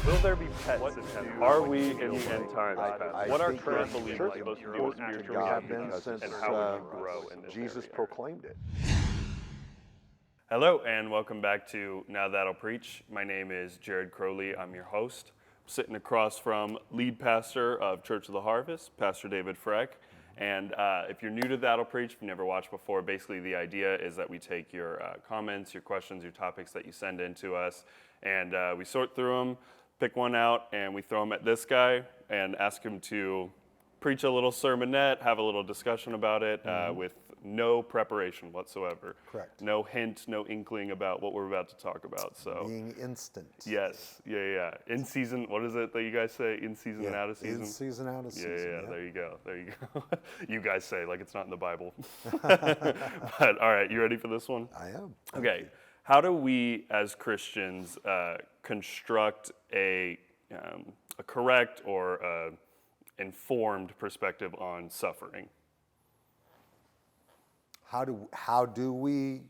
Will there be pets in heaven? Are we in the end times, Pastor? I What are think current it's believers certainly supposed to do with important to spiritual God reality, since and how would you grow in this Jesus area? proclaimed it. Hello, and welcome back to Now That'll Preach. My name is Jared Crowley. I'm your host. I'm sitting across from lead pastor of Church of the Harvest, Pastor David Freck. And if you're new to That'll Preach, if you've never watched before, basically the idea is that we take your comments, your questions, your topics that you send in to us, and we sort through them, pick one out, and we throw them at this guy and ask him to preach a little sermonette, have a little discussion about it with no preparation whatsoever. Correct. No hint, no inkling about what we're about to talk about. So Being instant. yes, yeah. In season, what is it that you guys say? In season and out of season? In season, out of season. Yeah. There you go. You guys say like it's not in the Bible. But all right, you ready for this one? I am. Okay. How do we as Christians construct a correct or informed perspective on suffering? How do we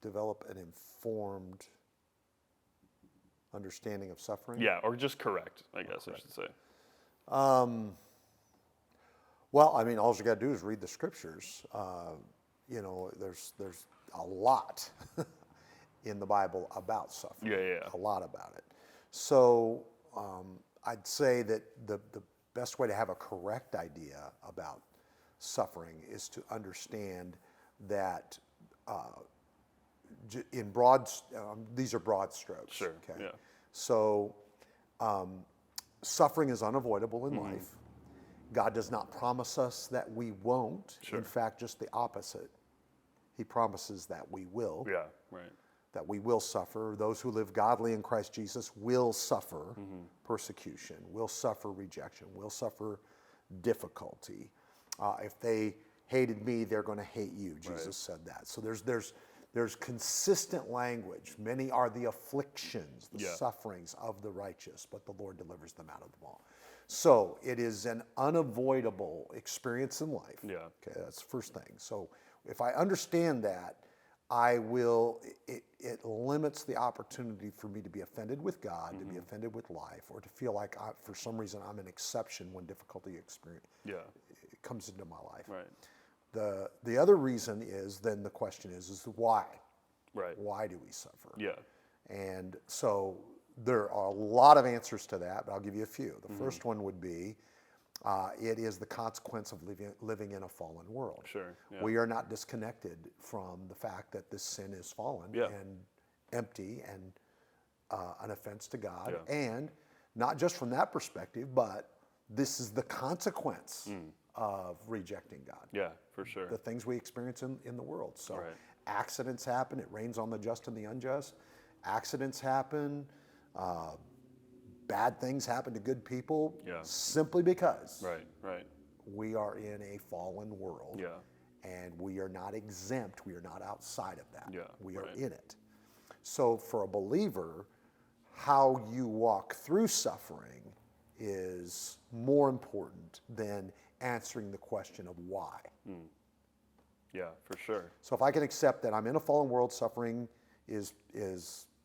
develop an informed understanding of suffering? Yeah, or just correct, I guess I should say. Well, I mean, all you got to do is read the scriptures. There's a lot in the Bible about suffering. Yeah. A lot about it. So I'd say that the best way to have a correct idea about suffering is to understand that in broad, these are broad strokes. Sure. Okay. Yeah. So suffering is unavoidable in life. God does not promise us that we won't. Sure. In fact, just the opposite. He promises that we will. Yeah. Right. That we will suffer. Those who live godly in Christ Jesus will suffer persecution, will suffer rejection, will suffer difficulty. If they hated me, they're going to hate you. Jesus said that. So there's consistent language. Many are the afflictions, the sufferings of the righteous, but the Lord delivers them out of them all. So it is an unavoidable experience in life. Yeah. Okay, that's the first thing. So if I understand that, it limits the opportunity for me to be offended with God, to be offended with life, or to feel like for some reason I'm an exception when difficulty comes into my life. Right. The other reason is, then the question is why? Right. Why do we suffer? Yeah. And so there are a lot of answers to that, but I'll give you a few. The first one would be, it is the consequence of living in a fallen world. Sure. Yeah. We are not disconnected from the fact that this sin is fallen and empty and an offense to God. Yeah. And not just from that perspective, but this is the consequence of rejecting God. Yeah, for sure. The things we experience in the world. So Right. accidents happen. It rains on the just and the unjust. Accidents happen. Bad things happen to good people simply because Right. we are in a fallen world. Yeah. And we are not exempt. We are not outside of that. Yeah, We are right. in it. So for a believer, how you walk through suffering is more important than answering the question of why. Yeah, for sure. So if I can accept that I'm in a fallen world, suffering is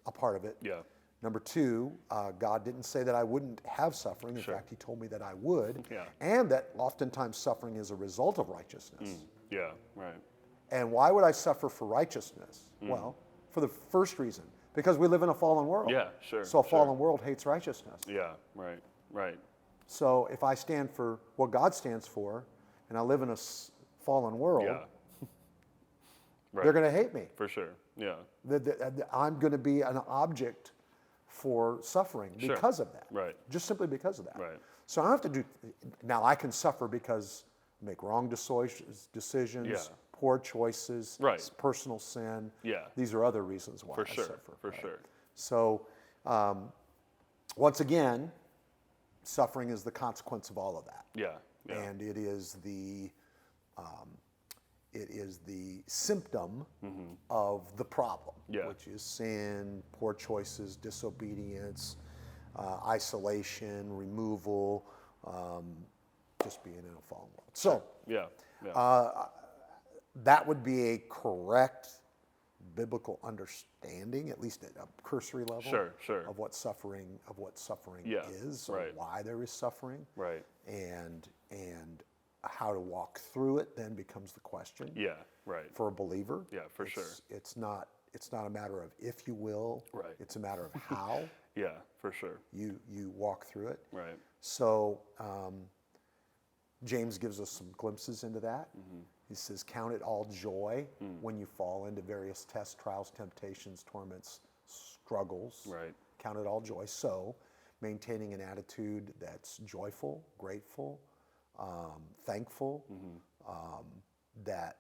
a part of it. Yeah. Number two, God didn't say that I wouldn't have suffering. In Sure. fact, He told me that I would. Yeah. And that oftentimes suffering is a result of righteousness. Yeah, right. And why would I suffer for righteousness? Well, for the first reason, because we live in a fallen world. Yeah, sure. So a sure. fallen world hates righteousness. Yeah, right. So if I stand for what God stands for, and I live in a fallen world, Yeah. Right. they're going to hate me. For sure. Yeah. I'm going to be an object for suffering Sure. because of that. Right. Just simply because of that. Right. So I don't have to now I can suffer because I make wrong decisions, Yeah. poor choices, Right. personal sin. Yeah. These are other reasons why For I sure. suffer. For right? sure. So once again, suffering is the consequence of all of that. Yeah. Yeah. And it is the symptom of the problem, Yeah. which is sin, poor choices, disobedience, isolation, removal, just being in a fallen world. So Yeah. that would be a correct biblical understanding, at least at a cursory level, Sure. of what suffering Yeah, is, or right. why there is suffering, Right. and how to walk through it then becomes the question. Yeah. Right. For a believer, Yeah, for sure. It's not a matter of if you will, Right. it's a matter of how Yeah, for sure. you walk through it. Right. So James gives us some glimpses into that. Mm-hmm. He says, count it all joy when you fall into various tests, trials, temptations, torments, struggles. Right. Count it all joy. So maintaining an attitude that's joyful, grateful, thankful, that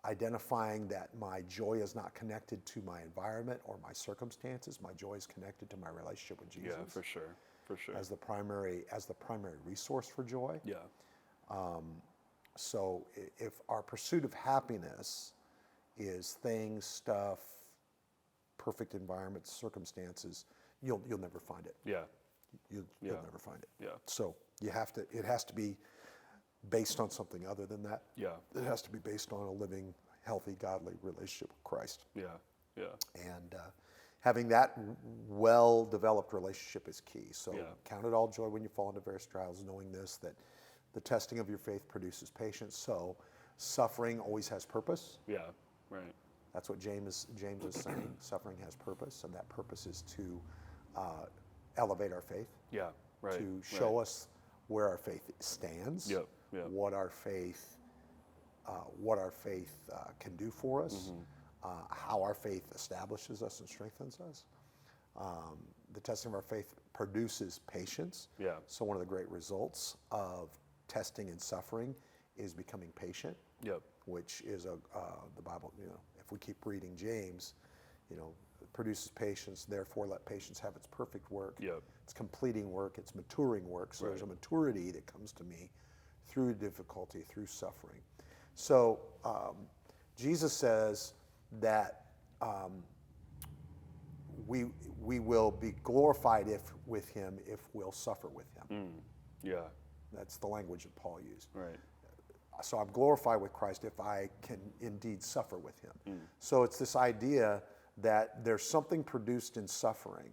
identifying that my joy is not connected to my environment or my circumstances. My joy is connected to my relationship with Jesus. Yeah, for sure. For sure. As the primary resource for joy. Yeah. So if our pursuit of happiness is things, stuff, perfect environments, circumstances, you'll never find it. Yeah. You'll never find it. Yeah. So it has to be based on something other than that. Yeah. It has to be based on a living, healthy, godly relationship with Christ. Yeah. Yeah. And having that well-developed relationship is key. So Yeah. count it all joy when you fall into various trials, knowing this, that the testing of your faith produces patience. So suffering always has purpose. Yeah. Right. That's what James is saying. Suffering has purpose, and that purpose is to elevate our faith, Yeah. Right. to show us where our faith stands, Yep. Yep. what our faith can do for us, how our faith establishes us and strengthens us. The testing of our faith produces patience. Yeah. So one of the great results of testing and suffering is becoming patient. Yep. Which is the Bible. If we keep reading James, it produces patience. Therefore, let patience have its perfect work. Yep. It's completing work. It's maturing work. So Right. there's a maturity that comes to me through difficulty, through suffering. So Jesus says that we will be glorified with Him if we'll suffer with Him. Yeah. That's the language that Paul used. Right. So I'm glorified with Christ if I can indeed suffer with Him. So it's this idea that there's something produced in suffering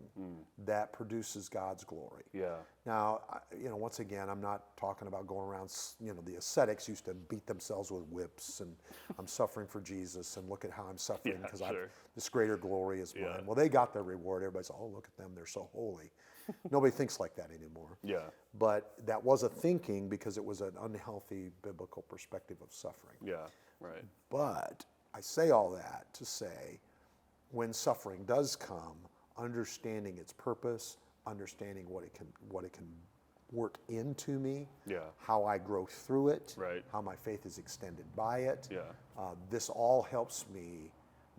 that produces God's glory. Yeah. Now, once again, I'm not talking about going around, the ascetics used to beat themselves with whips and I'm suffering for Jesus and look at how I'm suffering Yeah, because sure. this greater glory is mine. Yeah. Well, they got their reward. Everybody's, oh, look at them, they're so holy. Nobody thinks like that anymore. Yeah. But that was a thinking because it was an unhealthy biblical perspective of suffering. Yeah. Right. But I say all that to say, when suffering does come, understanding its purpose, understanding what it can work into me, Yeah. how I grow through it, Right. how my faith is extended by it. Yeah. This all helps me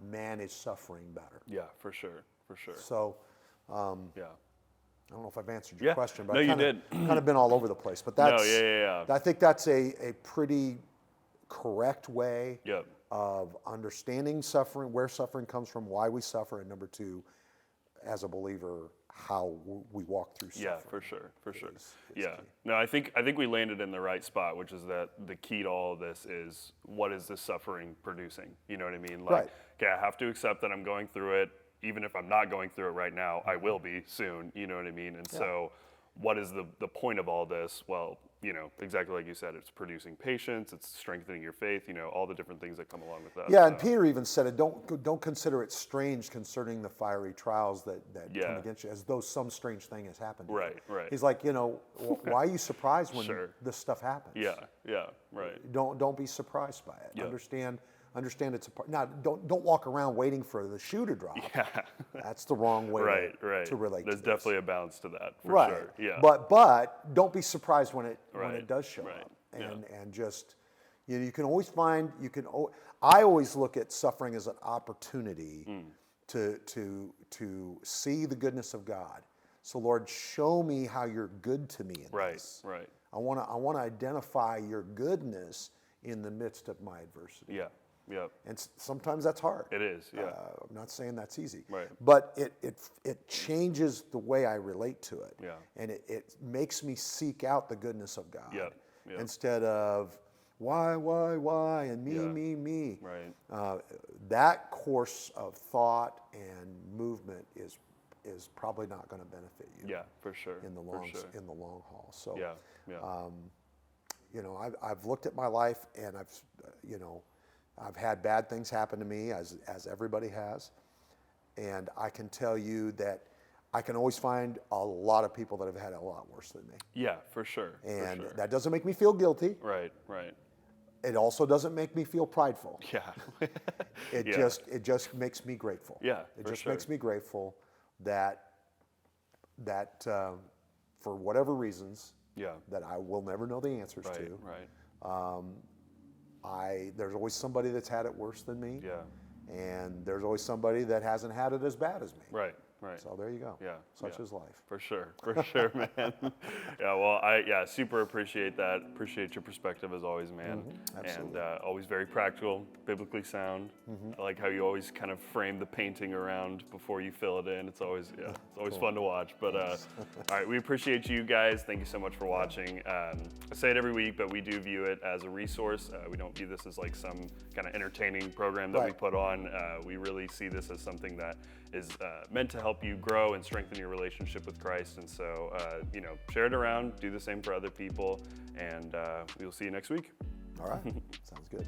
manage suffering better. Yeah. For sure. For sure. So Yeah. I don't know if I've answered your Yeah. question, but No, you I've did. kind of been all over the place. But that's yeah. I think that's a pretty correct way Yep. of understanding suffering, where suffering comes from, why we suffer, and number two, as a believer, how we walk through suffering. Yeah, for sure, for sure. is Yeah. key. No, I think we landed in the right spot, which is that the key to all of this is what is this suffering producing? You know what I mean? Like, Right. okay, I have to accept that I'm going through it. Even if I'm not going through it right now, I will be soon. You know what I mean? And so, what is the point of all this? Well, exactly like you said, it's producing patience, it's strengthening your faith. All the different things that come along with that. Yeah, and So, Peter even said it. Don't consider it strange concerning the fiery trials that Yeah. come against you, as though some strange thing has happened to you. Right. He's like, why are you surprised when Sure. this stuff happens? Yeah. Right. Don't be surprised by it. Yep. Understand it's a part. Now, don't walk around waiting for the shoe to drop. Yeah. That's the wrong way Right. to relate. There's to this. definitely a balance to that, for right. sure. Yeah. But don't be surprised when it Right, does show right, up, yeah. and just you can always find I always look at suffering as an opportunity Hmm. to see the goodness of God. So Lord, show me how you're good to me in this. Right. I want to identify your goodness in the midst of my adversity. Yeah. Yep. And sometimes that's hard. It is. Yeah. I'm not saying that's easy. Right. But it changes the way I relate to it. Yeah. And it makes me seek out the goodness of God. Yep. Instead of why, and me, Yeah. me. Right. That course of thought and movement is probably not going to benefit you Yeah, for sure. in the for long sure. in the long haul. So, Yeah. Yeah. you know, I've looked at my life, and you know, I've had bad things happen to me, as everybody has, and I can tell you that I can always find a lot of people that have had it a lot worse than me, Yeah, for sure. and for sure. that doesn't make me feel guilty. Right. Right. It also doesn't make me feel prideful. Yeah. It Yeah. just makes me grateful. Yeah, it for just sure. makes me grateful that for whatever reasons Yeah. that I will never know the answers Right. to. Right. There's always somebody that's had it worse than me, Yeah. and there's always somebody that hasn't had it as bad as me. Right. Right. So there you go. Yeah, Such yeah. is life. For sure, man. Yeah, well, super appreciate that. Appreciate your perspective as always, man. Absolutely. And always very practical, biblically sound. I like how you always kind of frame the painting around before you fill it in. It's always fun to watch. But all right, we appreciate you guys. Thank you so much for watching. I say it every week, but we do view it as a resource. We don't view this as like some kind of entertaining program that we Right. put on. We really see this as something that is meant to help you grow and strengthen your relationship with Christ. And so, share it around, do the same for other people, and we will see you next week. All right. Sounds good.